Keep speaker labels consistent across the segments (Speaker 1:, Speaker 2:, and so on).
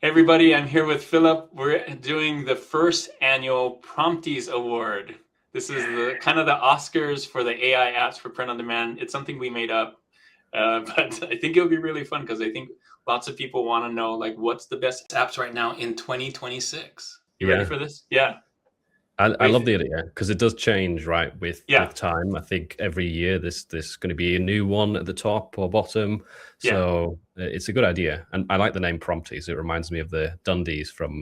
Speaker 1: Everybody, I'm here with Philip. We're doing the first annual Prompties Award. This is the kind of the Oscars for the AI apps for print on demand. It's something we made up, but I think it'll be really fun because I think lots of people want to know like what's the best apps right now in 2026. You ready for this? Yeah.
Speaker 2: I love the idea because it does change, right, with time. I think every year there's going to be a new one at the top or bottom. So it's a good idea. And I like the name Prompties. It reminds me of the Dundies from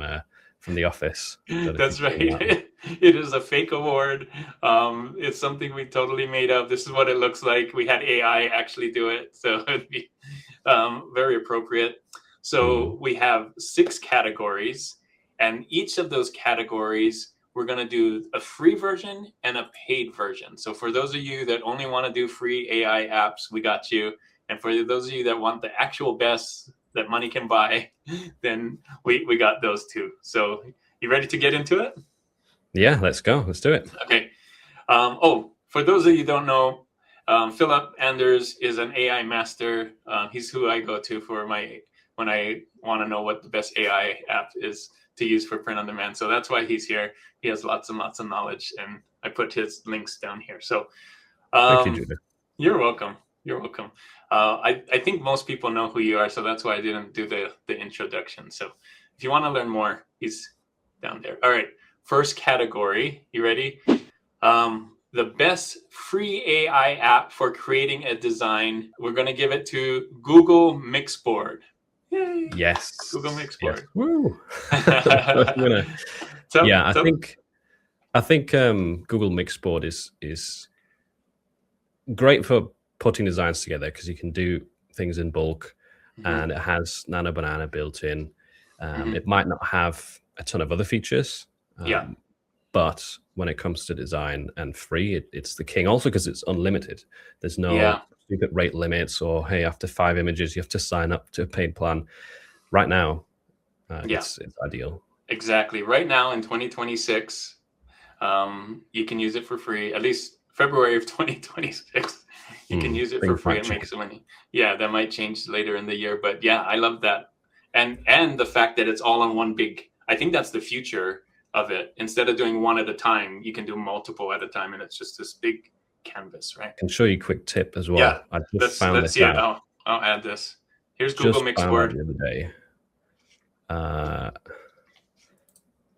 Speaker 2: The Office.
Speaker 1: That's right. It is a fake award. It's something we totally made up. This is what it looks like. We had AI actually do it. So it'd be very appropriate. So we have 6 categories, and each of those categories we're going to do a free version and a paid version. So for those of you that only want to do free AI apps, we got you. And for those of you that want the actual best that money can buy, then we got those too. So you ready to get into it?
Speaker 3: Yeah, let's go. Let's do it.
Speaker 1: Okay. For those of you who don't know, Philip Anders is an AI master. He's who I go to for when I want to know what the best AI app is to use for print on demand. So that's why he's here. He has lots and lots of knowledge, and I put his links down here. So
Speaker 3: thank you, Judah.
Speaker 1: You're welcome. You're welcome. I think most people know who you are, so that's why I didn't do the introduction. So if you want to learn more, he's down there. All right. First category. You ready? The best free AI app for creating a design. We're going to give it to Google Mixboard. Yay.
Speaker 3: Yes.
Speaker 1: Google Mixboard.
Speaker 3: Yes. Woo. I think Google Mixboard is great for putting designs together because you can do things in bulk, and it has Nano Banana built in. It might not have a ton of other features, but when it comes to design and free, it's the king. Also because it's unlimited. There's no stupid rate limits or, hey, after 5 images, you have to sign up to a paid plan. Right now, it's ideal.
Speaker 1: Exactly. Right now in 2026, you can use it for free. At least February of 2026, you can use it for free and make some money. Yeah, that might change later in the year. But yeah, I love that. And the fact that it's all on one big, I think that's the future of it. Instead of doing one at a time, you can do multiple at a time, and it's just this big canvas, right?
Speaker 3: I can show you a quick tip as well.
Speaker 1: Yeah,
Speaker 3: I just found this
Speaker 1: out. I'll add this. Here's Google Mixboard.
Speaker 3: The other day.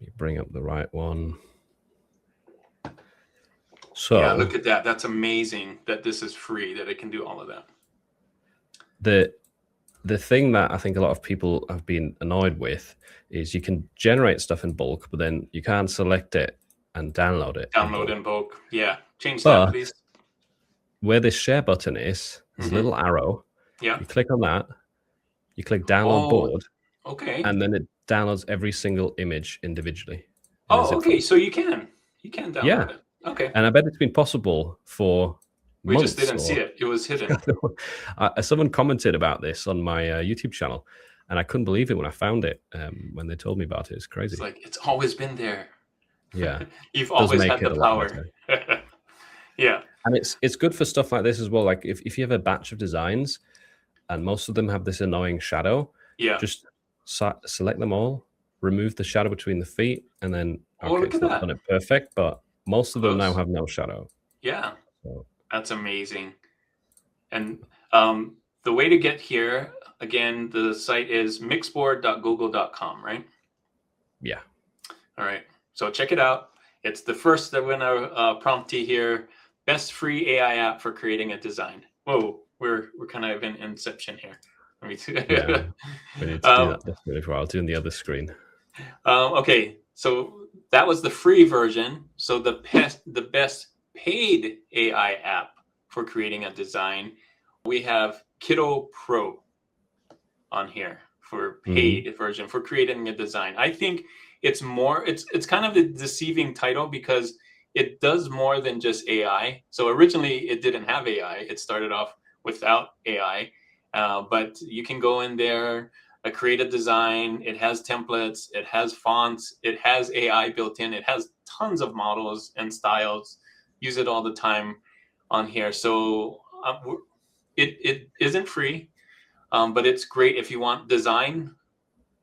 Speaker 3: You bring up the right one. So
Speaker 1: yeah, look at that. That's amazing that this is free, that it can do all of that.
Speaker 3: The thing that I think a lot of people have been annoyed with is you can generate stuff in bulk, but then you can't select it and download it.
Speaker 1: Download in bulk. Yeah. Change that, please.
Speaker 3: Where this share button is, there's a little arrow.
Speaker 1: Yeah.
Speaker 3: You click on that. You click download board.
Speaker 1: Okay.
Speaker 3: And then it downloads every single image individually.
Speaker 1: Okay. So you can download it. Okay.
Speaker 3: And I bet it's been possible for
Speaker 1: we just didn't see it. It was hidden.
Speaker 3: Someone commented about this on my YouTube channel, and I couldn't believe it when I found it. When they told me about it, it's crazy.
Speaker 1: It's like it's always been there.
Speaker 3: Yeah,
Speaker 1: you've always had the power. Yeah,
Speaker 3: and it's good for stuff like this as well. Like if you have a batch of designs, and most of them have this annoying shadow.
Speaker 1: Yeah,
Speaker 3: just select them all, remove the shadow between the feet, and then
Speaker 1: look at that.
Speaker 3: Done it perfect, but most of them now have no shadow.
Speaker 1: Yeah. So. That's amazing. And the way to get here, again, the site is mixboard.google.com, right?
Speaker 3: Yeah.
Speaker 1: All right. So check it out. It's the first that we're going to promptee here. Best free AI app for creating a design. Whoa, we're kind of in Inception here. Let me see.
Speaker 3: Yeah, we need to do that definitely for I'll do on the other screen.
Speaker 1: Okay. So that was the free version. So the best paid AI app for creating a design, we have Kiddo Pro on here for paid version for creating a design. I think it's kind of a deceiving title because it does more than just AI. So originally it didn't have AI. It started off without AI, but you can go in there, create a design. It has templates, it has fonts, it has AI built in, it has tons of models and styles. Use it all the time on here. So it isn't free, but it's great if you want design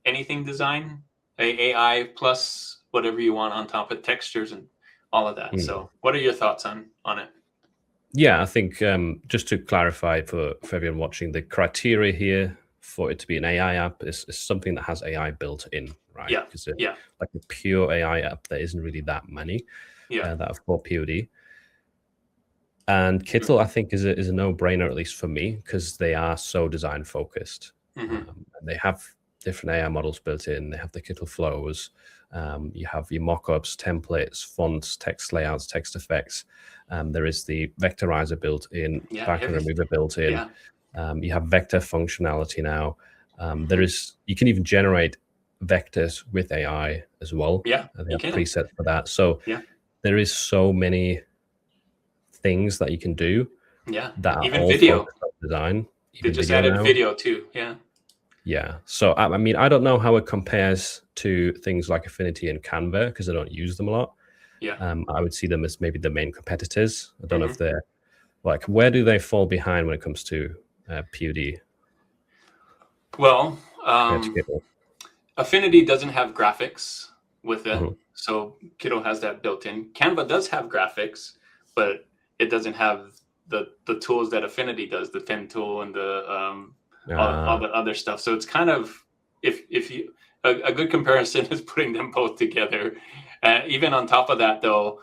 Speaker 1: anything design, AI plus whatever you want on top of textures and all of that. So what are your thoughts on it?
Speaker 3: Yeah, I think just to clarify for everyone watching, the criteria here for it to be an AI app is something that has AI built in, right?
Speaker 1: Yeah.
Speaker 3: Because
Speaker 1: Yeah.
Speaker 3: like a pure AI app, there isn't really that many that are for POD. And Kittle, I think, is a no-brainer, at least for me, because they are so design focused. And they have different AI models built in. They have the Kittle flows. You have your mockups, templates, fonts, text layouts, text effects. There is the vectorizer built in, background remover built in. You have vector functionality now. You can even generate vectors with AI as well.
Speaker 1: Yeah,
Speaker 3: they have presets for that. So there is so many things that you can do. That are
Speaker 1: even
Speaker 3: all
Speaker 1: video
Speaker 3: design.
Speaker 1: They just added video too.
Speaker 3: Yeah. So I mean, I don't know how it compares to things like Affinity and Canva because I don't use them a lot. I would see them as maybe the main competitors. I don't know if they're like, where do they fall behind when it comes to POD?
Speaker 1: Well, Affinity doesn't have graphics with it, so Kittle has that built in. Canva does have graphics, but it doesn't have the tools that Affinity does, the pen tool and the all the other stuff. So it's kind of, if you a good comparison is putting them both together. Even on top of that, though,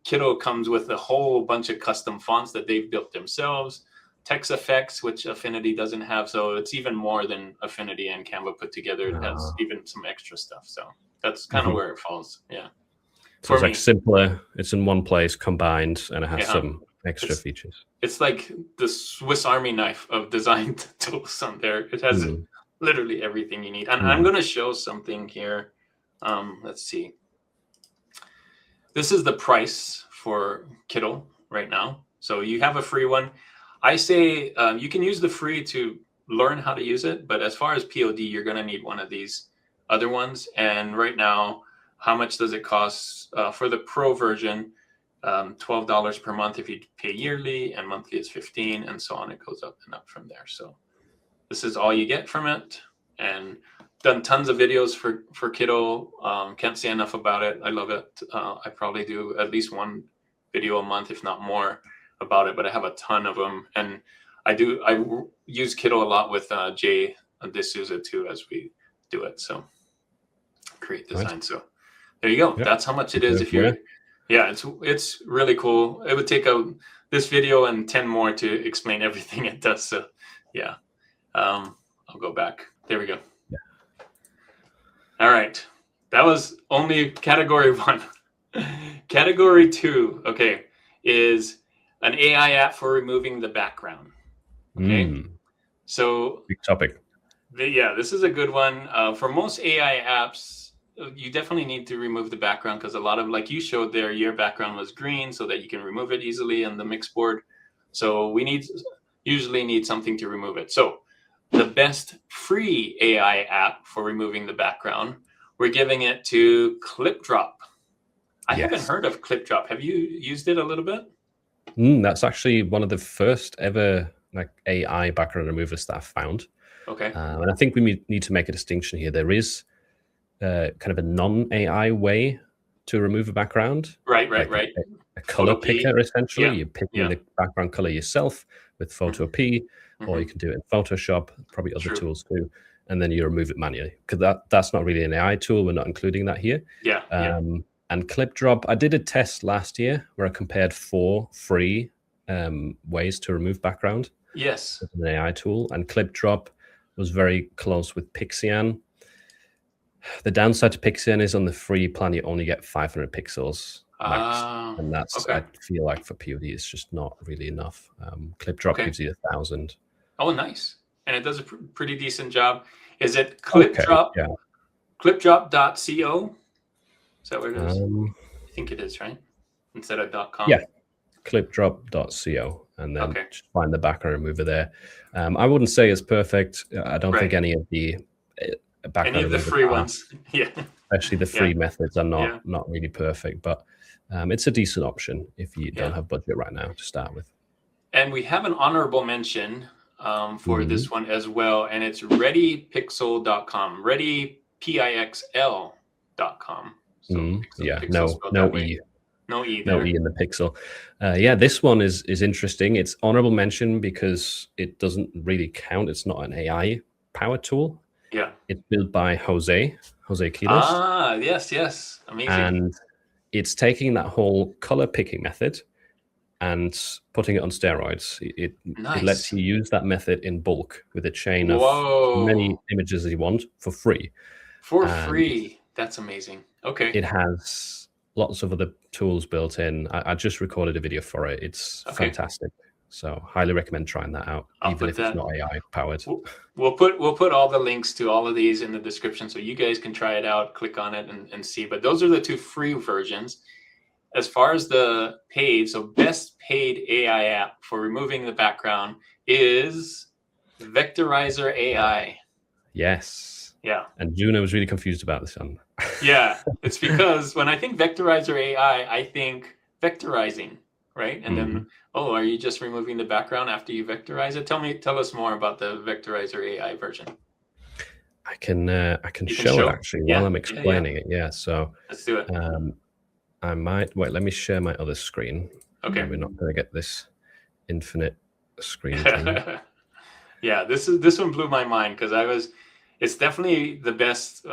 Speaker 1: Kittle comes with a whole bunch of custom fonts that they've built themselves, text effects, which Affinity doesn't have. So it's even more than Affinity and Canva put together. It has even some extra stuff. So that's kind of where it falls. Yeah.
Speaker 3: So it's like simpler. It's in one place combined, and it has some extra features.
Speaker 1: It's like the Swiss Army knife of design tools on there. It has literally everything you need. And I'm going to show something here. Let's see. This is the price for Kittle right now. So you have a free one. I say you can use the free to learn how to use it. But as far as POD, you're going to need one of these other ones. And right now, how much does it cost for the Pro version? $12 per month if you pay yearly, and monthly is $15, and so on. It goes up and up from there. So this is all you get from it. And done tons of videos for Kittle. Can't say enough about it. I love it. I probably do at least one video a month, if not more, about it. But I have a ton of them, and I use Kittle a lot with Jay D'Souza too as we do it. So create design. Nice. So there you go. Yep. That's how much it is. If you're it's really cool. It would take this video and 10 more to explain everything it does. So yeah, I'll go back. There we go. Yeah. All right. That was only category 1. Category 2, okay, is an AI app for removing the background. Okay. So
Speaker 3: big topic.
Speaker 1: This is a good one. For most AI apps, you definitely need to remove the background because a lot of, like you showed there, your background was green so that you can remove it easily on the mix board. So we usually need something to remove it. So the best free AI app for removing the background, we're giving it to ClipDrop. I haven't heard of ClipDrop. Have you used it a little bit?
Speaker 3: That's actually one of the first ever like AI background removers that I've found.
Speaker 1: Okay.
Speaker 3: And I think we need to make a distinction here. There is kind of a non-AI way to remove a background.
Speaker 1: Right.
Speaker 3: A color picker, essentially. Yeah. You're picking the background color yourself with Photo P, or you can do it in Photoshop, probably other tools too, and then you remove it manually. Because that's not really an AI tool. We're not including that here. And ClipDrop, I did a test last year where I compared 4 free ways to remove background.
Speaker 1: Yes.
Speaker 3: With an AI tool, and ClipDrop was very close with Pixian. The downside to Pixian is on the free plan, you only get 500 pixels max. And that's, I feel like for POD, it's just not really enough. ClipDrop gives you 1,000.
Speaker 1: Oh, nice. And it does a pretty decent job. Is it ClipDrop?
Speaker 3: Yeah.
Speaker 1: ClipDrop.co? Is that what it is? I think it is, right? Instead of .com?
Speaker 3: Yeah. ClipDrop.co. And then just find the background remover there. I wouldn't say it's perfect. I don't think any of the
Speaker 1: any of the free ones,
Speaker 3: especially the free methods are not really perfect, but it's a decent option if you don't have budget right now to start with.
Speaker 1: And we have an honorable mention for this one as well, and it's readypixel.com. readypixel.com. So
Speaker 2: yeah,
Speaker 1: pixel
Speaker 2: no E.
Speaker 1: No E there.
Speaker 2: No E in the pixel. Yeah, this one is interesting. It's honorable mention because it doesn't really count. It's not an AI powered tool.
Speaker 1: Yeah.
Speaker 2: It's built by Jose Quiles.
Speaker 1: Ah, yes. Amazing.
Speaker 2: And it's taking that whole color picking method and putting it on steroids. It lets you use that method in bulk with a chain of as many images as you want for free.
Speaker 1: Free. That's amazing. Okay.
Speaker 2: It has lots of other tools built in. I just recorded a video for it. It's fantastic. So highly recommend trying that out, even if it's not AI powered.
Speaker 1: We'll put all the links to all of these in the description so you guys can try it out, click on it and see. But those are the 2 free versions. As far as the paid, so best paid AI app for removing the background is Vectorizer AI.
Speaker 2: Yes.
Speaker 1: Yeah.
Speaker 2: And Juno was really confused about this one.
Speaker 1: Yeah, it's because when I think Vectorizer AI, I think vectorizing, right? And then, are you just removing the background after you vectorize it? Tell us more about the Vectorizer AI version.
Speaker 2: I can show it actually while I'm explaining it. Yeah, so
Speaker 1: let's do it.
Speaker 2: I might wait. Let me share my other screen.
Speaker 1: Okay,
Speaker 2: we're not going to get this infinite screen thing.
Speaker 1: Yeah, this one blew my mind because it's definitely the best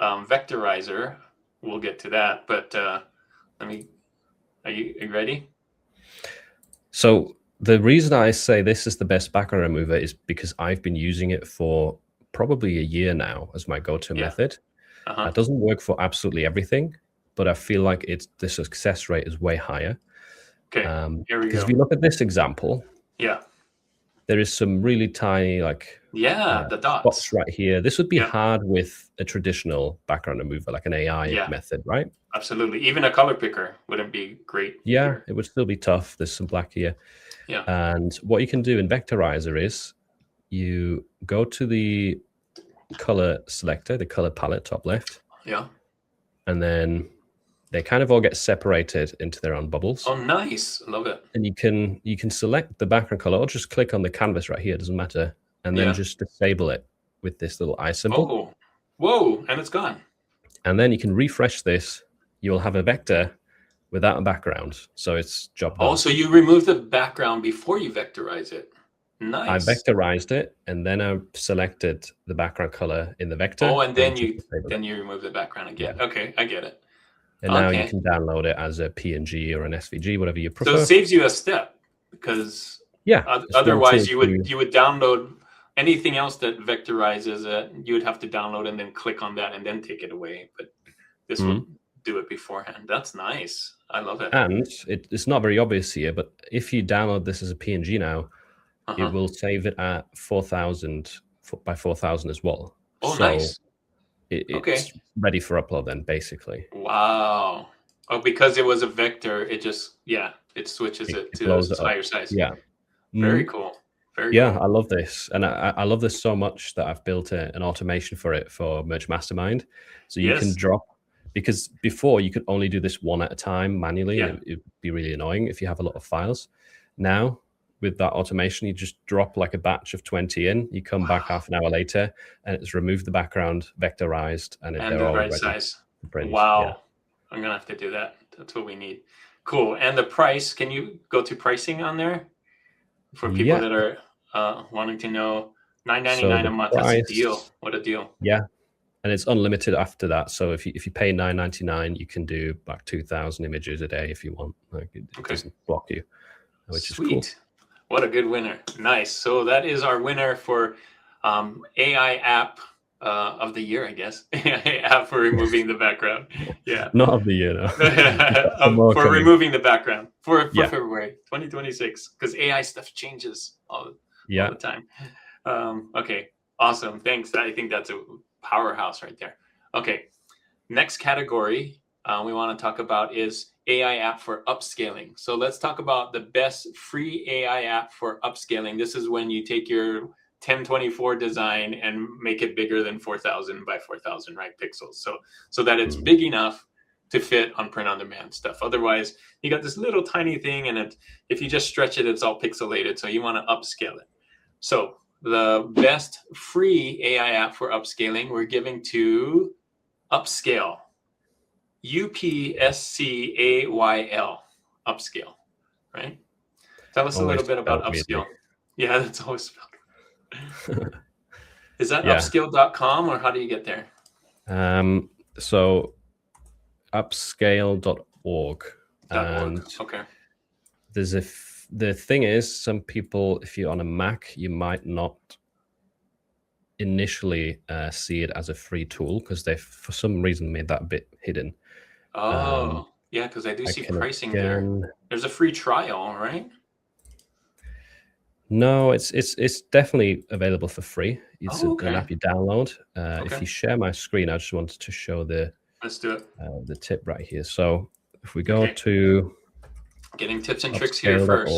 Speaker 1: vectorizer. We'll get to that, but are you ready?
Speaker 2: So the reason I say this is the best background remover is because I've been using it for probably a year now as my go-to method. It doesn't work for absolutely everything, but I feel like the success rate is way higher.
Speaker 1: Okay, here we go.
Speaker 2: Because if you look at this example, there is some really tiny
Speaker 1: the dots
Speaker 2: spots right here. This would be hard with a traditional background remover, like an AI method, right?
Speaker 1: Absolutely. Even a color picker wouldn't be great.
Speaker 2: Yeah, here. It would still be tough. There's some black here.
Speaker 1: Yeah.
Speaker 2: And what you can do in Vectorizer is you go to the color selector, the color palette, top left.
Speaker 1: Yeah.
Speaker 2: And then they kind of all get separated into their own bubbles.
Speaker 1: Oh, nice. Love it.
Speaker 2: And you can select the background color or just click on the canvas right here. It doesn't matter. And then just disable it with this little eye symbol.
Speaker 1: Oh, whoa. And it's gone.
Speaker 2: And then you can refresh this. You will have a vector without a background. So it's job done.
Speaker 1: Oh, so you remove the background before you vectorize it. Nice.
Speaker 2: I vectorized it, and then I selected the background color in the vector.
Speaker 1: Oh, and then you remove the background again. Yeah. Okay, I get it.
Speaker 2: And now you can download it as a PNG or an SVG, whatever you prefer.
Speaker 1: So it saves you a step because otherwise you would download anything else that vectorizes it. You would have to download and then click on that and then take it away. But this will do it beforehand. That's nice. I love it.
Speaker 2: And it's not very obvious here, but if you download this as a PNG now, it will save it at 4,000 by 4,000 as well.
Speaker 1: Oh, nice.
Speaker 2: It's ready for upload then, basically.
Speaker 1: Wow. Oh, because it was a vector, it just, it switches it to a higher size.
Speaker 2: Yeah.
Speaker 1: Very cool. Very
Speaker 2: cool. I love this. And I love this so much that I've built an automation for it for Merge Mastermind. So you can drop, because before you could only do this one at a time manually. And it'd be really annoying if you have a lot of files. Now, with that automation, you just drop like a batch of 20 in, you come back half an hour later, and it's removed the background, vectorized, and they're all
Speaker 1: right size. Wow. Yeah. I'm going to have to do that. That's what we need. Cool. And the price, can you go to pricing on there? For people that are wanting to know, $9.99 a month, that's a deal. What a deal.
Speaker 2: Yeah. And it's unlimited after that. So if you pay $9.99, you can do like 2,000 images a day if you want. Like it doesn't block you, which is cool.
Speaker 1: What a good winner. Nice. So that is our winner for AI app of the year, I guess. AI app for removing the background. Yeah.
Speaker 2: Not of the year, no.
Speaker 1: For removing the background for February 2026, because AI stuff changes all the time. Okay. Awesome. Thanks. I think that's a powerhouse right there. Okay. Next category we want to talk about is AI app for upscaling. So let's talk about the best free AI app for upscaling. This is when you take your 1024 design and make it bigger than 4,000 by 4,000 pixels. So that it's big enough to fit on print on demand stuff. Otherwise, you got this little tiny thing, and if you just stretch it, it's all pixelated. So you want to upscale it. So the best free AI app for upscaling we're giving to Upscale. UPSCAYL. Upscale. Right? Tell us
Speaker 2: Always
Speaker 1: a little bit about Upscale. Yeah, that's always spelled. Is that upscale.com, or how do you get there?
Speaker 2: So upscale.org.
Speaker 1: Okay.
Speaker 2: There's the thing is, some people, if you're on a Mac, you might not initially see it as a free tool because they've for some reason made that a bit hidden.
Speaker 1: Oh, yeah, because I do see pricing there. There's a free trial, right?
Speaker 2: No, it's definitely available for free. It's
Speaker 1: an
Speaker 2: app you download. If you share my screen, I just wanted to show
Speaker 1: let's do it.
Speaker 2: The tip right here. So if we go to
Speaker 1: getting tips and tricks here first.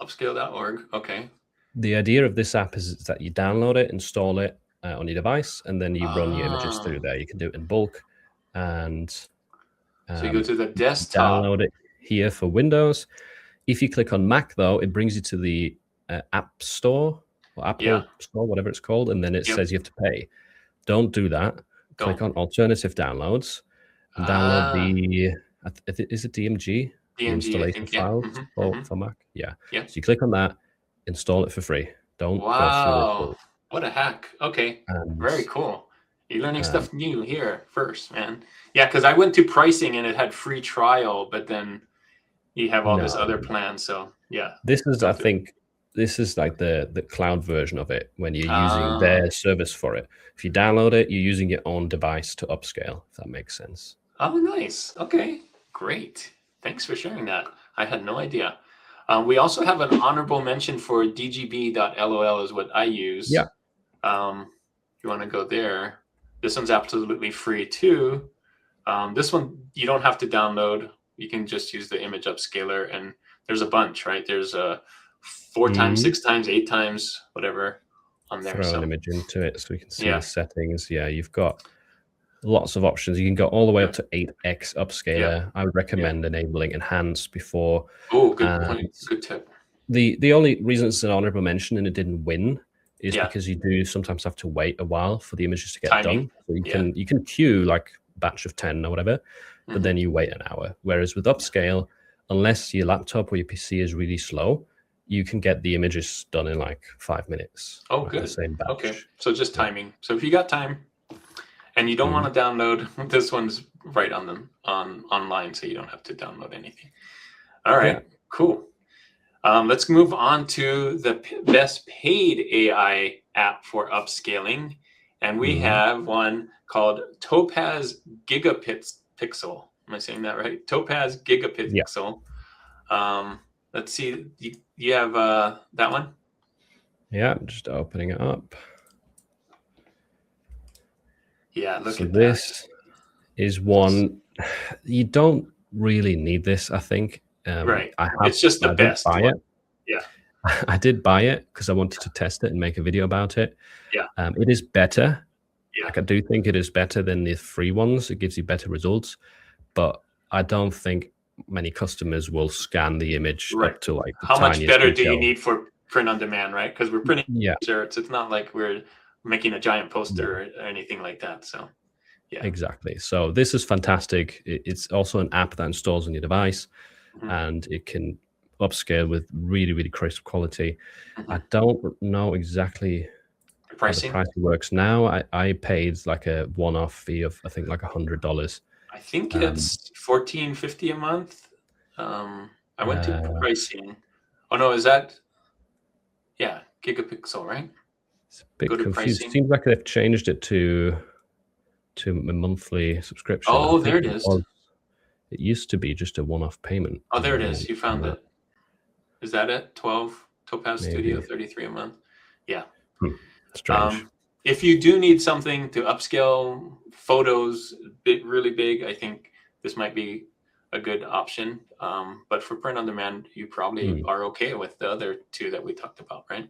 Speaker 1: Upscale.org. Okay.
Speaker 2: The idea of this app is that you download it, install it on your device, and then you run your images through there. You can do it in bulk, and
Speaker 1: so you go to the desktop.
Speaker 2: Download it here for Windows. If you click on Mac, though, it brings you to the App Store or Apple Store, whatever it's called, and then it says you have to pay. Don't do that. Click on Alternative Downloads. And download the is it DMG? The installation files for Mac. Yeah. So you click on that, install it for free. Don't go through it.
Speaker 1: What a hack. Okay. Very cool. You're learning stuff new here first, man. Yeah, because I went to pricing and it had free trial, but then you have all this other plan. So yeah.
Speaker 2: This is, I think, this is like the cloud version of it when you're using their service for it. If you download it, you're using your own device to upscale, if that makes sense.
Speaker 1: Oh, nice. Okay, great. Thanks for sharing that. I had no idea. We also have an honorable mention for dgb.lol is what I use.
Speaker 2: Yeah.
Speaker 1: If you want to go there, this one's absolutely free too. This one, you don't have to download. You can just use the image upscaler, and there's a bunch, right? There's a 4 times, 6 times, 8 times, whatever on there.
Speaker 2: Throw an image into it so we can see the settings. Yeah, you've got lots of options. You can go all the way up to 8x upscaler. I would recommend enabling enhance before.
Speaker 1: Oh, good point. Good tip.
Speaker 2: The only reason it's an honorable mention and it didn't win is because you do sometimes have to wait a while for the images to get done. So you can queue like batch of 10 or whatever, but then you wait an hour. Whereas with upscale, unless your laptop or your PC is really slow, you can get the images done in like 5 minutes.
Speaker 1: Oh, good. Okay, so just timing. So if you got time and you don't want to download, this one's right on online, so you don't have to download anything. All right, cool. Let's move on to the best paid AI app for upscaling. And we have one called Topaz Gigapixel. Am I saying that right? Topaz Gigapixel. Let's see. You have that one?
Speaker 2: Yeah, I'm just opening it up.
Speaker 1: Yeah, look at
Speaker 2: this is one. You don't really need this, I think.
Speaker 1: Right. It's just the best.
Speaker 2: Buy it.
Speaker 1: Yeah.
Speaker 2: I did buy it because I wanted to test it and make a video about it.
Speaker 1: Yeah.
Speaker 2: It is better.
Speaker 1: Yeah.
Speaker 2: Like I do think it is better than the free ones. It gives you better results, but I don't think many customers will scan the image up to like the
Speaker 1: how much better do you need for print on demand, right? Because we're printing shirts. It's not like we're making a giant poster or anything like that. So yeah,
Speaker 2: exactly. So this is fantastic. It's also an app that installs on your device, and it can upscale with really, really crisp quality. I don't know exactly how the pricing works now. I paid like a one-off fee of I think like $100.
Speaker 1: I think it's $14.50 a month. I went to pricing. Oh no, is that Gigapixel, right?
Speaker 2: It's a bit confused. It seems like they've changed it to a monthly subscription.
Speaker 1: Oh, there it is.
Speaker 2: It used to be just a one-off payment.
Speaker 1: Oh, there it is. You found it. Is that it? 12 Topaz Studio, $33 a month. Yeah.
Speaker 2: Strange.
Speaker 1: If you do need something to upscale photos really big, I think this might be a good option. But for print on demand, you probably are okay with the other two that we talked about, right?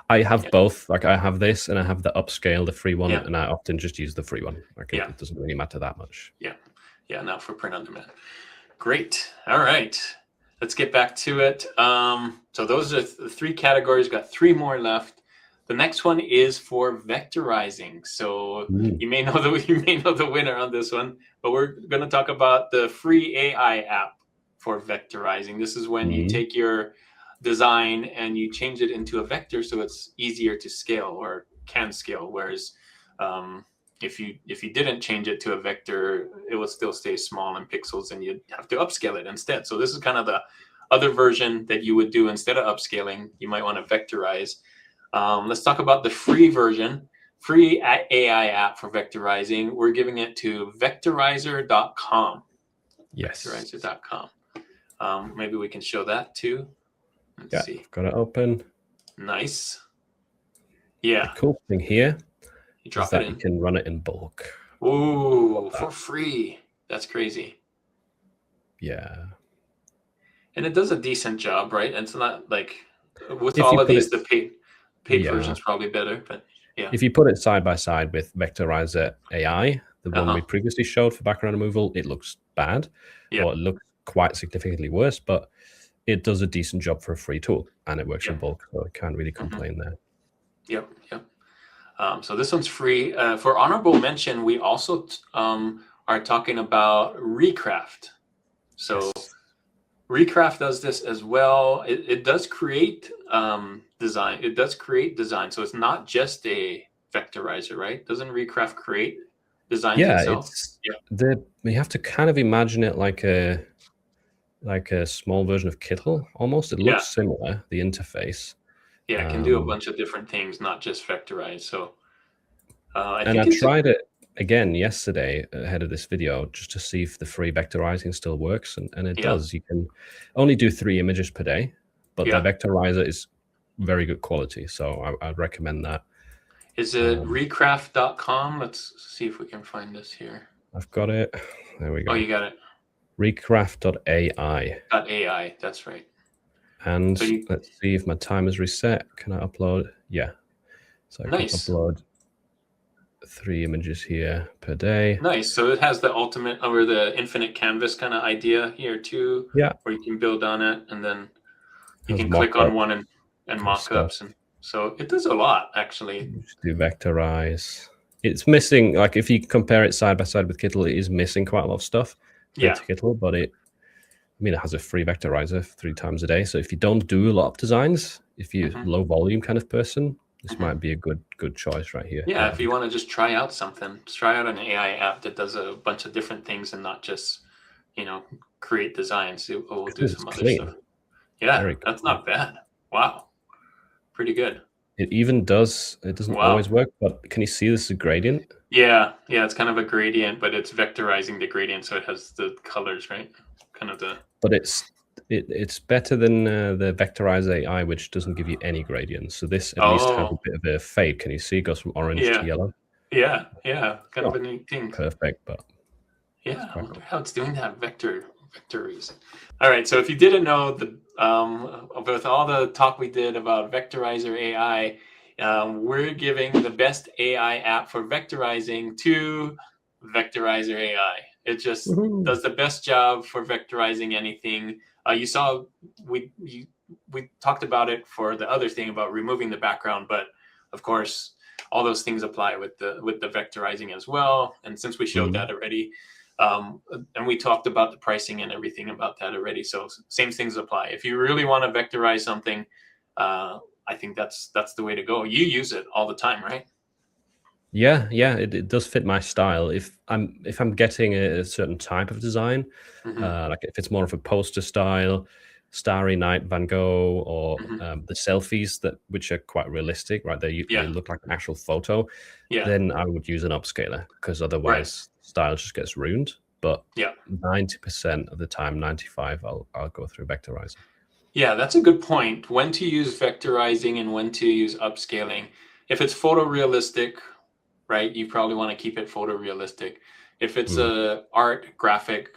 Speaker 2: I have both. Like I have this and I have the upscale, the free one, and I often just use the free one. Like it doesn't really matter that much.
Speaker 1: Yeah. Yeah, not for print on demand. Great. All right. Let's get back to it. So those are the 3 categories. Got 3 more left. The next one is for vectorizing. So you may know the winner on this one, but we're going to talk about the free AI app for vectorizing. This is when you take your design and you change it into a vector, so it's easier to scale or can scale. Whereas if you didn't change it to a vector, it would still stay small in pixels, and you'd have to upscale it instead. So this is kind of the other version that you would do instead of upscaling. You might want to vectorize. Let's talk about the free version, free AI app for vectorizing. We're giving it to vectorizer.com.
Speaker 2: Yes.
Speaker 1: Vectorizer.com. Maybe we can show that too. Let's see.
Speaker 2: I've got it open.
Speaker 1: Nice. Yeah.
Speaker 2: The cool thing here
Speaker 1: is that
Speaker 2: you can run it in bulk.
Speaker 1: Ooh, for free. That's crazy.
Speaker 2: Yeah.
Speaker 1: And it does a decent job, right? And it's not like with all of these, the paid version's probably better, but yeah.
Speaker 2: If you put it side by side with Vectorizer AI, the one we previously showed for background removal, it looks bad, or it looks quite significantly worse, but it does a decent job for a free tool, and it works in bulk, so I can't really complain there.
Speaker 1: Yep. So this one's free. For honorable mention, we also are talking about Recraft. So Recraft does this as well. It does create design. It does create design. So it's not just a vectorizer, right? Doesn't Recraft create designs itself?
Speaker 2: You have to kind of imagine it like a small version of Kittle almost. It looks similar, the interface.
Speaker 1: Yeah, it can do a bunch of different things, not just vectorize. So I
Speaker 2: tried it again yesterday ahead of this video just to see if the free vectorizing still works, and it does. You can only do 3 images per day, but the vectorizer is very good quality, so I'd recommend that.
Speaker 1: Is it recraft.com? Let's see if we can find this here.
Speaker 2: I've got it. There we go.
Speaker 1: Oh, you got it.
Speaker 2: Recraft.ai.
Speaker 1: .ai, that's right.
Speaker 2: And let's see if my time is reset. Can I upload? Yeah. So I can upload 3 images here per day.
Speaker 1: Nice. So it has the ultimate or the infinite canvas kind of idea here too.
Speaker 2: Yeah.
Speaker 1: Where you can build on it, and then you can click on one and mock-ups. And so it does a lot, actually.
Speaker 2: Just do vectorize. It's missing, like if you compare it side by side with Kittle, it is missing quite a lot of stuff. Kittle, but it has a free vectorizer 3 times a day. So if you don't do a lot of designs, if you're a low volume kind of person, this might be a good choice right here.
Speaker 1: Yeah, if you want to just try out something, try out an AI app that does a bunch of different things and not just, create designs. It will do some other stuff. Yeah, that's not bad. Wow. Pretty good.
Speaker 2: It even does, it doesn't always work, but can you see this is a gradient?
Speaker 1: Yeah, it's kind of a gradient, but it's vectorizing the gradient, so it has the colors, right? Kind of the.
Speaker 2: But it's better than the Vectorize AI, which doesn't give you any gradients. So this at least has a bit of a fade. Can you see? It goes from orange to yellow.
Speaker 1: Yeah, kind of a neat thing.
Speaker 2: Perfect, but
Speaker 1: yeah, I wonder how it's doing that vectorizing. All right, so if you didn't know, with all the talk we did about Vectorizer AI, we're giving the best AI app for vectorizing to Vectorizer AI. It just does the best job for vectorizing anything. You saw we talked about it for the other thing about removing the background, but of course all those things apply with the vectorizing as well. And since we showed that already, and we talked about the pricing and everything about that already, so same things apply. If you really want to vectorize something, I think that's the way to go. You use it all the time, right?
Speaker 2: Yeah, it does fit my style. If I'm getting a certain type of design, like if it's more of a poster style, Starry Night Van Gogh, or the selfies which are quite realistic, right? They look like an actual photo. Then I would use an upscaler, because otherwise style just gets ruined. But 90% of the time, 95%, I'll go through vectorizing.
Speaker 1: Yeah, that's a good point. When to use vectorizing and when to use upscaling. If it's photorealistic, right, you probably want to keep it photorealistic. If it's a art graphic,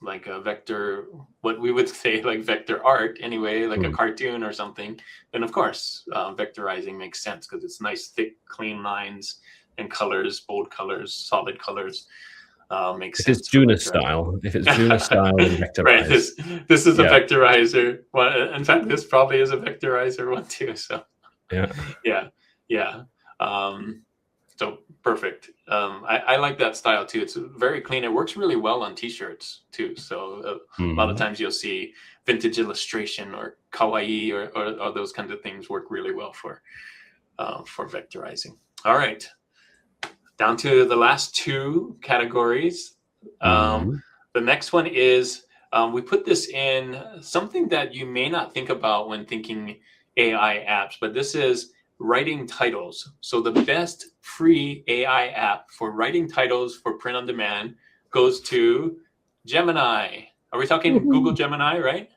Speaker 1: like a vector, what we would say like vector art anyway, like a cartoon or something, then of course vectorizing makes sense, because it's nice, thick, clean lines and colors, bold colors, solid colors. makes
Speaker 3: if
Speaker 1: sense.
Speaker 3: It's Juno style. If it's Juno style, then vectorize.
Speaker 1: Right. This is a vectorizer one. In fact, this probably is a vectorizer one too. So yeah. So perfect. I like that style too. It's very clean. It works really well on t-shirts too. So a lot of times you'll see vintage illustration or kawaii or those kinds of things work really well for vectorizing. All right. Down to the last two categories. The next one is, we put this in something that you may not think about when thinking AI apps, but this is writing titles. So the best free AI app for writing titles for print on demand goes to Gemini. Are we talking Google Gemini, right?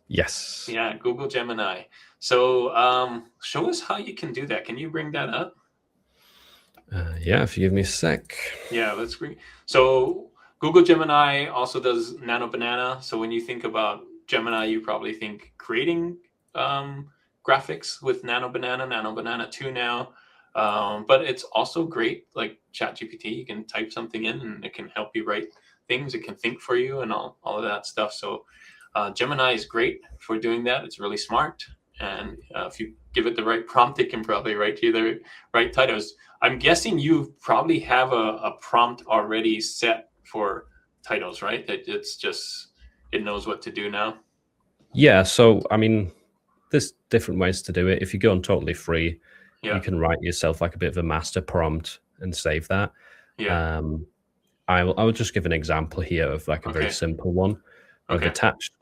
Speaker 3: Yes.
Speaker 1: Yeah, Google Gemini. So show us how you can do that. Can you bring that up?
Speaker 3: Yeah, if you give me a sec.
Speaker 1: Yeah, let's bring. So Google Gemini also does Nano Banana. So when you think about Gemini, you probably think creating graphics with Nano Banana 2 now. But it's also great, like ChatGPT. You can type something in and it can help you write things. It can think for you and all of that stuff. So Gemini is great for doing that. It's really smart. And if you give it the right prompt, it can probably write you the right titles. I'm guessing you probably have a prompt already set for titles, right? That it knows what to do now.
Speaker 3: Yeah. So, I mean, there's different ways to do it. If you go on totally free, you can write yourself like a bit of a master prompt and save that.
Speaker 1: Yeah.
Speaker 3: I will just give an example here of like a very simple one. I've attached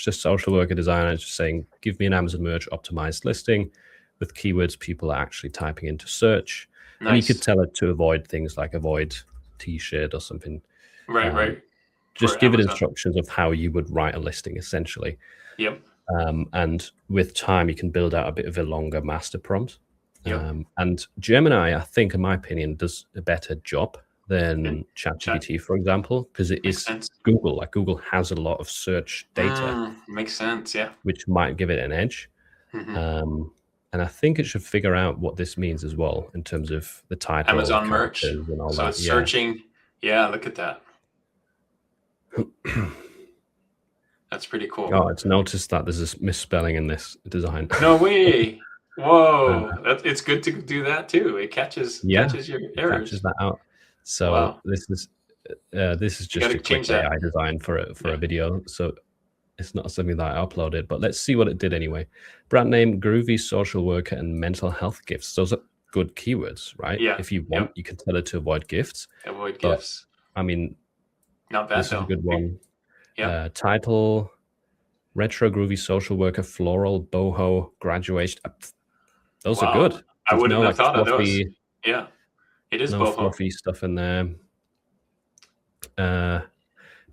Speaker 3: a social worker designer just saying, give me an Amazon merch optimized listing with keywords people are actually typing into search. Nice. And you could tell it to avoid things like avoid t-shirt or something.
Speaker 1: Right.
Speaker 3: Just give it instructions of how you would write a listing essentially.
Speaker 1: Yep.
Speaker 3: And with time, you can build out a bit of a longer master prompt.
Speaker 1: Yep.
Speaker 3: And Gemini, I think, in my opinion, does a better job than ChatGPT, for example, because it is Google. Like Google has a lot of search data.
Speaker 1: Makes sense, yeah.
Speaker 3: Which might give it an edge. And I think it should figure out what this means as well in terms of the title,
Speaker 1: Amazon merch,
Speaker 3: and all that.
Speaker 1: It's searching. Yeah, look at that. That's pretty cool.
Speaker 3: Oh, it's noticed that there's a misspelling in this design.
Speaker 1: No way. Whoa, it's good to do that too. It catches your errors.
Speaker 3: Catches that out. So this is just a quick AI design for a video. So it's not something that I uploaded, but let's see what it did anyway. Brand name, groovy social worker, and mental health gifts. Those are good keywords, right?
Speaker 1: Yeah.
Speaker 3: If you want, you can tell it to avoid gifts.
Speaker 1: Avoid gifts.
Speaker 3: I mean,
Speaker 1: not bad.
Speaker 3: This is a good one.
Speaker 1: Yeah.
Speaker 3: Title, retro groovy social worker, floral, boho, graduation. Those are good.
Speaker 1: I wouldn't have thought of those. Yeah. It is boho.
Speaker 3: Fluffy stuff in there.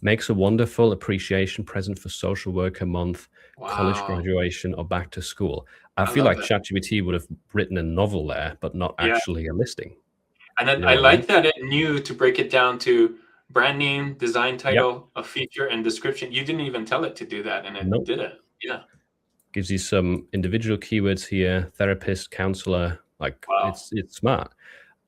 Speaker 3: Makes a wonderful appreciation present for social worker month, college graduation, or back to school. I feel like ChatGPT would have written a novel there, but not actually a listing.
Speaker 1: And then I like that it knew to break it down to brand name, design title, a feature, and description. You didn't even tell it to do that, and it did it. Yeah.
Speaker 3: Gives you some individual keywords here: therapist, counselor. Like it's smart.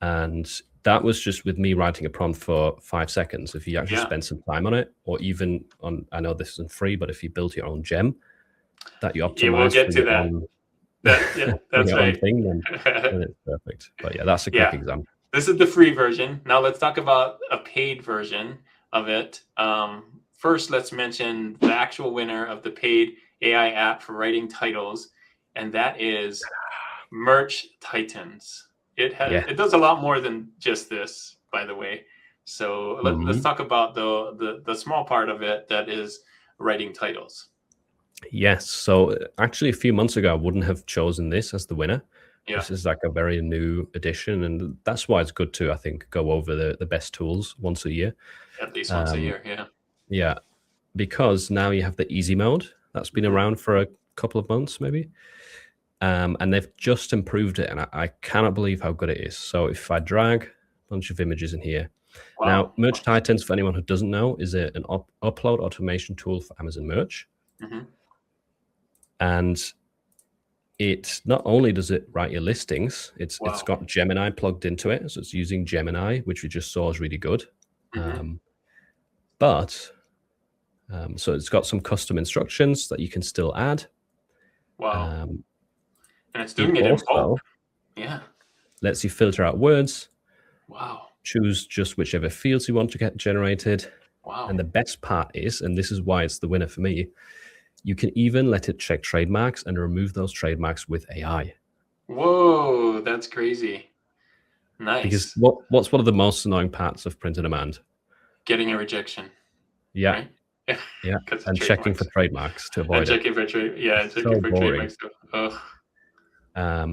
Speaker 3: And that was just with me writing a prompt for 5 seconds. If you actually spend some time on it, or even on, I know this isn't free, but if you build your own gem that you optimize,
Speaker 1: we'll get to that. That's right.
Speaker 3: Thing, then it's perfect. But yeah, that's a quick example.
Speaker 1: This is the free version. Now let's talk about a paid version of it. First, let's mention the actual winner of the paid AI app for writing titles, and that is Merch Titans. It does a lot more than just this, by the way. So let's talk about the small part of it that is writing titles.
Speaker 3: Yes. So actually, a few months ago, I wouldn't have chosen this as the winner. Yeah. This is like a very new addition, and that's why it's good to, I think, go over the best tools once a year.
Speaker 1: At least once a year, yeah.
Speaker 3: Yeah, because now you have the easy mode that's been around for a couple of months, maybe. And they've just improved it, and I cannot believe how good it is. So if I drag a bunch of images in here. Now, Merch Titans, for anyone who doesn't know, is an upload automation tool for Amazon Merch. And it not only does it write your listings, it's got Gemini plugged into it. So it's using Gemini, which we just saw is really good.
Speaker 2: But so it's got some custom instructions that you can still add.
Speaker 1: Wow. And it's doing it in bulk. Yeah.
Speaker 2: Lets you filter out words.
Speaker 1: Wow.
Speaker 2: Choose just whichever fields you want to get generated.
Speaker 1: Wow.
Speaker 2: And the best part is, and this is why it's the winner for me, you can even let it check trademarks and remove those trademarks with AI.
Speaker 1: Whoa, that's crazy. Nice.
Speaker 2: Because what's one of the most annoying parts of print on demand?
Speaker 1: Getting a rejection.
Speaker 2: Yeah.
Speaker 1: Right?
Speaker 2: Yeah. And checking for trademarks to avoid
Speaker 1: checking for trademarks.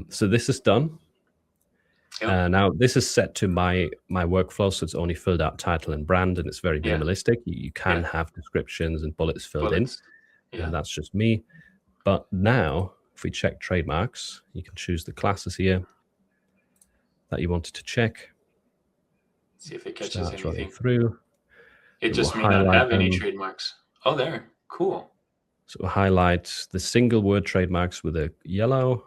Speaker 2: So this is done. Yep. Now this is set to my workflow, so it's only filled out title and brand, and it's very minimalistic. You can have descriptions and bullets filled in, and that's just me. But now, if we check trademarks, you can choose the classes here that you wanted to check.
Speaker 1: See if it catches anything
Speaker 2: through.
Speaker 1: It just may not have any trademarks. Oh, there. Cool.
Speaker 2: So we'll highlight the single word trademarks with a yellow,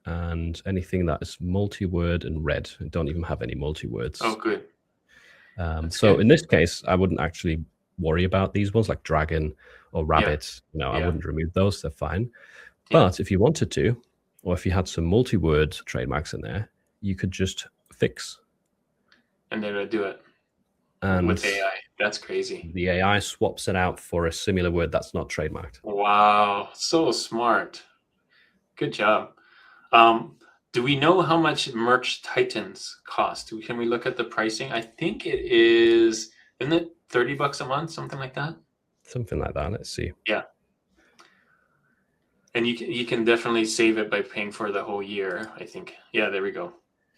Speaker 2: and anything that is multi-word and red. I don't even have any multi-words.
Speaker 1: Oh, good.
Speaker 2: So in this case, I wouldn't actually worry about these ones like dragon or rabbit. I wouldn't remove those. They're fine. But if you wanted to, or if you had some multi-word trademarks in there, you could just fix.
Speaker 1: And then it'll do it.
Speaker 2: And
Speaker 1: with AI. That's crazy.
Speaker 2: The AI swaps it out for a similar word that's not trademarked.
Speaker 1: Wow. So smart. Good job. Do we know how much Merch Titans cost? Can we look at the pricing? I think it is, isn't it $30 a month, something like that?
Speaker 2: Something like that. Let's see.
Speaker 1: Yeah. And you can definitely save it by paying for the whole year, I think. Yeah, there we go.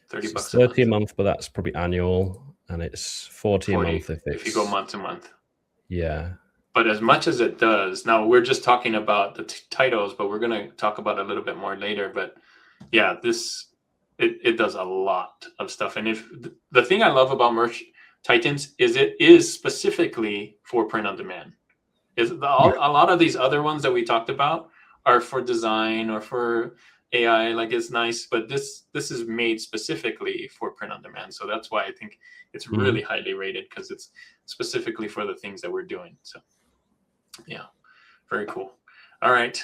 Speaker 1: $30
Speaker 2: so $30 a month, but that's probably annual, and it's $40 a month
Speaker 1: if you go month to month.
Speaker 2: Yeah.
Speaker 1: But as much as it does, now we're just talking about the titles, but we're going to talk about it a little bit more later. But yeah, it does a lot of stuff. And if the thing I love about Merch Titans is it is specifically for print on demand. A lot of these other ones that we talked about are for design or for AI, like it's nice, but this is made specifically for print on demand. So that's why I think it's really highly rated, because it's specifically for the things that we're doing. So yeah, very cool. All right,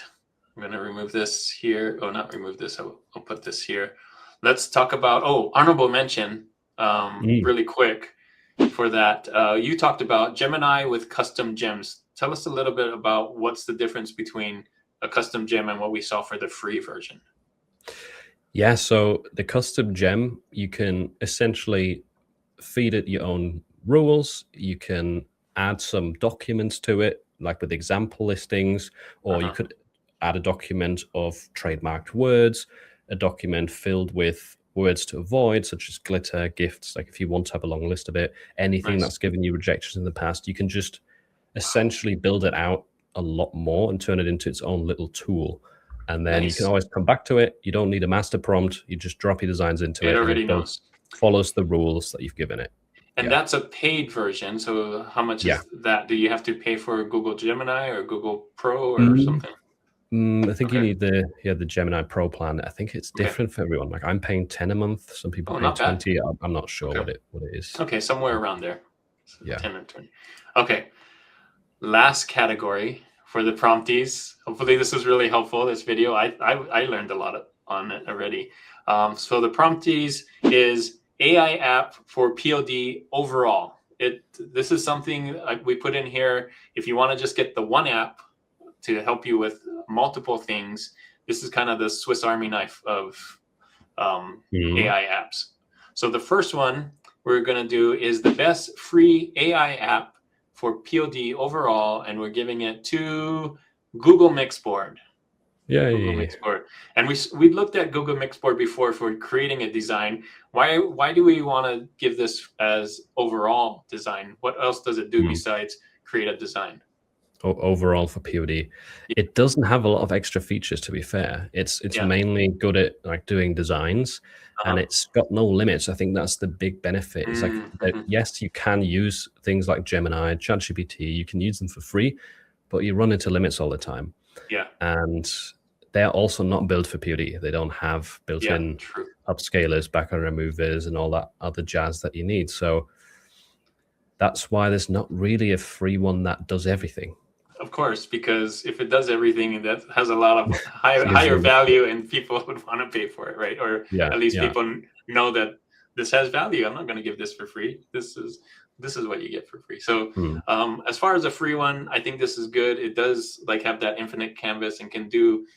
Speaker 1: I'm going to remove this here. Oh, not remove this. I'll put this here. Let's talk about, honorable mention really quick for that. You talked about Gemini with custom gems. Tell us a little bit about what's the difference between a custom gem and what we saw for the free version.
Speaker 2: Yeah, so the custom gem, you can essentially feed it your own rules. You can add some documents to it, like with example listings, or you could add a document of trademarked words, a document filled with words to avoid, such as glitter, gifts. Like if you want to have a long list of it, anything that's given you rejections in the past, you can just essentially build it out a lot more and turn it into its own little tool. And then you can always come back to it. You don't need a master prompt. You just drop your designs into it.
Speaker 1: It already knows.
Speaker 2: Follows the rules that you've given it.
Speaker 1: And that's a paid version. So how much is that? Do you have to pay for Google Gemini or Google Pro or something?
Speaker 2: I think you need the Gemini Pro plan. I think it's different for everyone. Like I'm paying 10 a month. Some people pay 20. I'm not sure what it is.
Speaker 1: Okay, somewhere around there.
Speaker 2: So
Speaker 1: 10 and 20. Okay. Last category for the prompties. Hopefully this was really helpful, this video. I learned a lot on it already. So the prompties is AI app for POD overall. This is something we put in here. If you want to just get the one app to help you with multiple things, this is kind of the Swiss Army knife of AI apps. So the first one we're going to do is the best free AI app for POD overall, and we're giving it to Google Mixboard. Mixboard. And we looked at Google Mixboard before for creating a design. Why do we want to give this as overall design? What else does it do besides create a design?
Speaker 2: Overall for POD, it doesn't have a lot of extra features, to be fair. It's mainly good at like doing designs, and it's got no limits. I think that's the big benefit. It's like yes, you can use things like Gemini, ChatGPT, you can use them for free, but you run into limits all the time. And they're also not built for POD. They don't have built-in upscalers, background removers, and all that other jazz that you need. So
Speaker 3: that's why there's not really a free one that does everything.
Speaker 1: Of course, because if it does everything, that has a lot of higher value, and people would want to pay for it, right? Or at least people know that this has value. I'm not going to give this for free. This is what you get for free. So as far as a free one, I think this is good. It does like have that infinite canvas and can do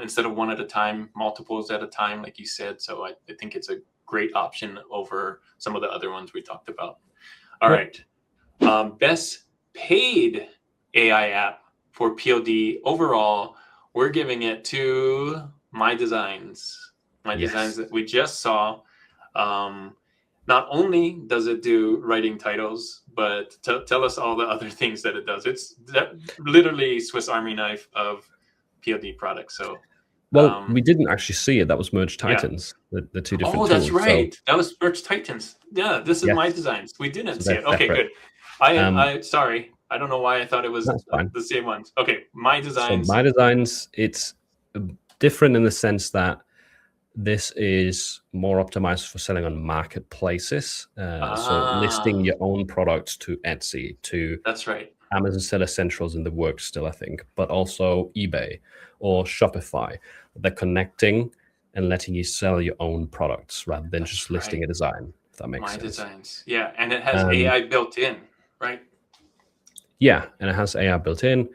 Speaker 1: instead of one at a time, multiples at a time, like you said. So I think it's a great option over some of the other ones we talked about. All right. Best paid AI app for POD overall, we're giving it to MyDesigns. MyDesigns that we just saw. Not only does it do writing titles, but tell us all the other things that it does. It's literally Swiss Army knife of POD products. So,
Speaker 3: well, we didn't actually see it. That was Merge Titans, the two different tools.
Speaker 1: Oh, that's right. So, that was Merge Titans. Yeah, this is MyDesigns. We didn't see it. Okay, good. I sorry. I don't know why I thought it was the same ones. Okay, MyDesigns.
Speaker 3: So MyDesigns, it's different in the sense that this is more optimized for selling on marketplaces. So listing your own products to Etsy, to
Speaker 1: that's right,
Speaker 3: Amazon Seller Central's in the works still, I think, but also eBay or Shopify. They're connecting and letting you sell your own products rather than just listing a design, if that makes sense.
Speaker 1: MyDesigns, yeah, and it has AI built in, right?
Speaker 3: Yeah, and it has AI built in.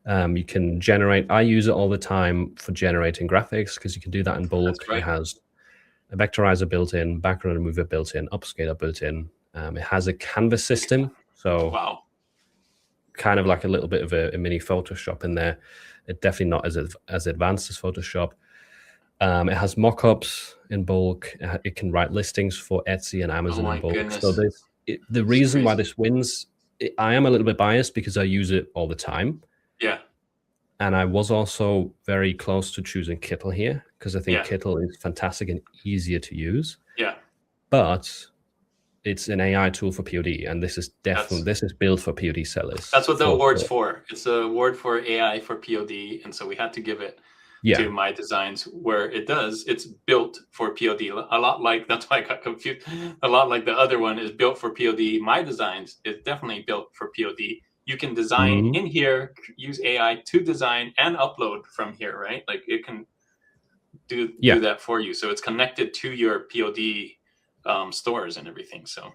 Speaker 3: You can generate, I use it all the time for generating graphics because you can do that in bulk. Right. It has a vectorizer built in, background remover built in, upscaler built in. It has a canvas system. So kind of like a little bit of a mini Photoshop in there. It's definitely not as advanced as Photoshop. It has mockups in bulk. It can write listings for Etsy and Amazon in bulk.
Speaker 1: Goodness.
Speaker 3: So the reason why this wins, I am a little bit biased because I use it all the time.
Speaker 1: Yeah.
Speaker 3: And I was also very close to choosing Kittle here because I think Kittle is fantastic and easier to use.
Speaker 1: Yeah.
Speaker 3: But it's an AI tool for POD, and this is definitely this is built for POD sellers.
Speaker 1: That's what the award's for. It's an award for AI for POD, and so we had to give it to MyDesigns, where it's built for POD. A lot like, that's why I got confused. A lot like the other one is built for POD. MyDesigns is definitely built for POD. You can design in here, use AI to design and upload from here, right? Like it can do that for you. So it's connected to your POD stores and everything. So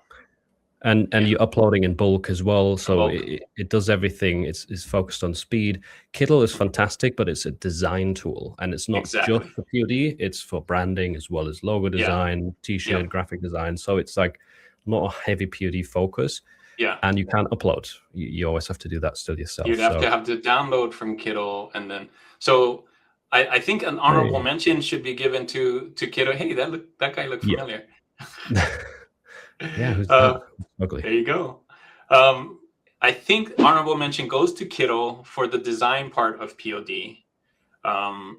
Speaker 3: and you're uploading in bulk as well. So it does everything. It's focused on speed. Kittle is fantastic, but it's a design tool, and it's not just for POD. It's for branding as well as logo design, t-shirt, graphic design. So it's like not a heavy POD focus.
Speaker 1: Yeah,
Speaker 3: and you can't upload. You always have to do that still yourself.
Speaker 1: You'd have to download from Kittle, and then so I think an honorable mention should be given to Kittle. Hey, that guy looked familiar.
Speaker 3: Yeah, who's that? Ugly.
Speaker 1: There you go. I think honorable mention goes to Kittle for the design part of POD.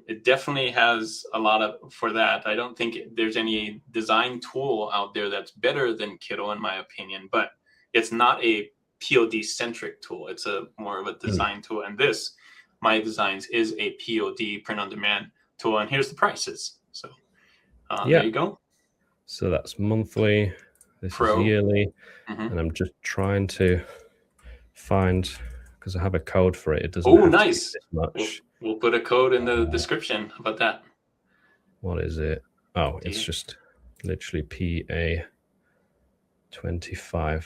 Speaker 1: It definitely has a lot of for that. I don't think there's any design tool out there that's better than Kittle, in my opinion, but it's not a POD centric tool. It's a more of a design tool. And this, MyDesigns, is a POD print on demand tool. And here's the prices. So there you go.
Speaker 3: So that's monthly. This is yearly. And I'm just trying to find, because I have a code for it. It doesn't have
Speaker 1: nice.
Speaker 3: To be this much.
Speaker 1: We'll put a code in the description. How about that?
Speaker 3: What is it? Oh, it's just literally PA25.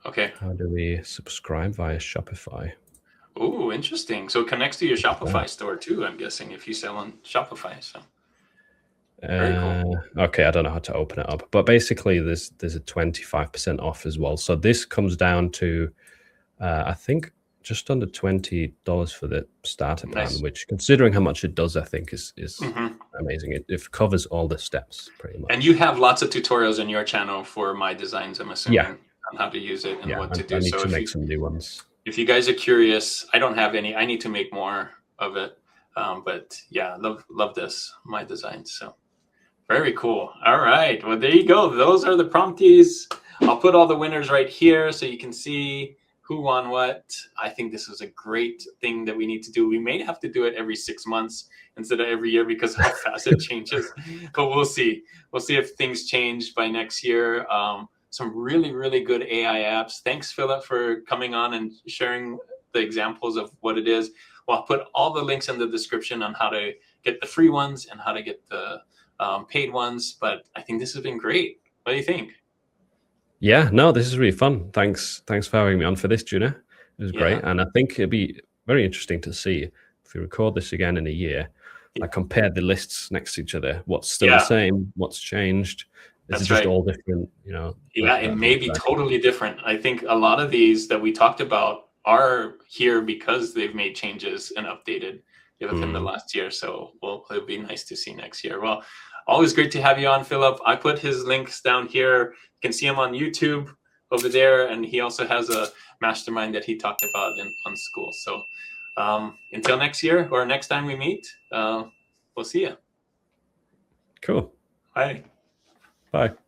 Speaker 1: Okay.
Speaker 3: How do we subscribe via Shopify?
Speaker 1: Oh, interesting. So it connects to your Shopify store too, I'm guessing, if you sell on Shopify. So very cool.
Speaker 3: Okay, I don't know how to open it up, but basically there's a 25% off as well. So this comes down to I think just under $20 for the starter plan, which, considering how much it does, I think is amazing. It covers all the steps pretty much.
Speaker 1: And you have lots of tutorials on your channel for MyDesigns, I'm assuming. On how to use it and what to do.
Speaker 3: I need to make some new ones.
Speaker 1: If you guys are curious, I don't have any. I need to make more of it. But yeah, love this, MyDesigns. So very cool. All right. Well, there you go. Those are the prompties. I'll put all the winners right here so you can see who won what. I think this is a great thing that we need to do. We may have to do it every 6 months instead of every year because how fast it changes. But we'll see. We'll see if things change by next year. some really, really good AI apps. Thanks, Philip, for coming on and sharing the examples of what it is. Well, I'll put all the links in the description on how to get the free ones and how to get the paid ones. But I think this has been great. What do you think?
Speaker 3: Yeah, no, this is really fun. Thanks for having me on for this, Juna. It was great. And I think it'd be very interesting to see if we record this again in a year, like compare the lists next to each other. What's still the same? What's changed? Is it just all different, you know?
Speaker 1: Yeah, it may be totally different. I think a lot of these that we talked about are here because they've made changes and updated within the last year. So it'll be nice to see next year. Well, always great to have you on, Philip. I put his links down here. You can see him on YouTube over there. And he also has a mastermind that he talked about on school. So until next year or next time we meet, we'll see you.
Speaker 3: Cool.
Speaker 1: Bye.
Speaker 3: Bye.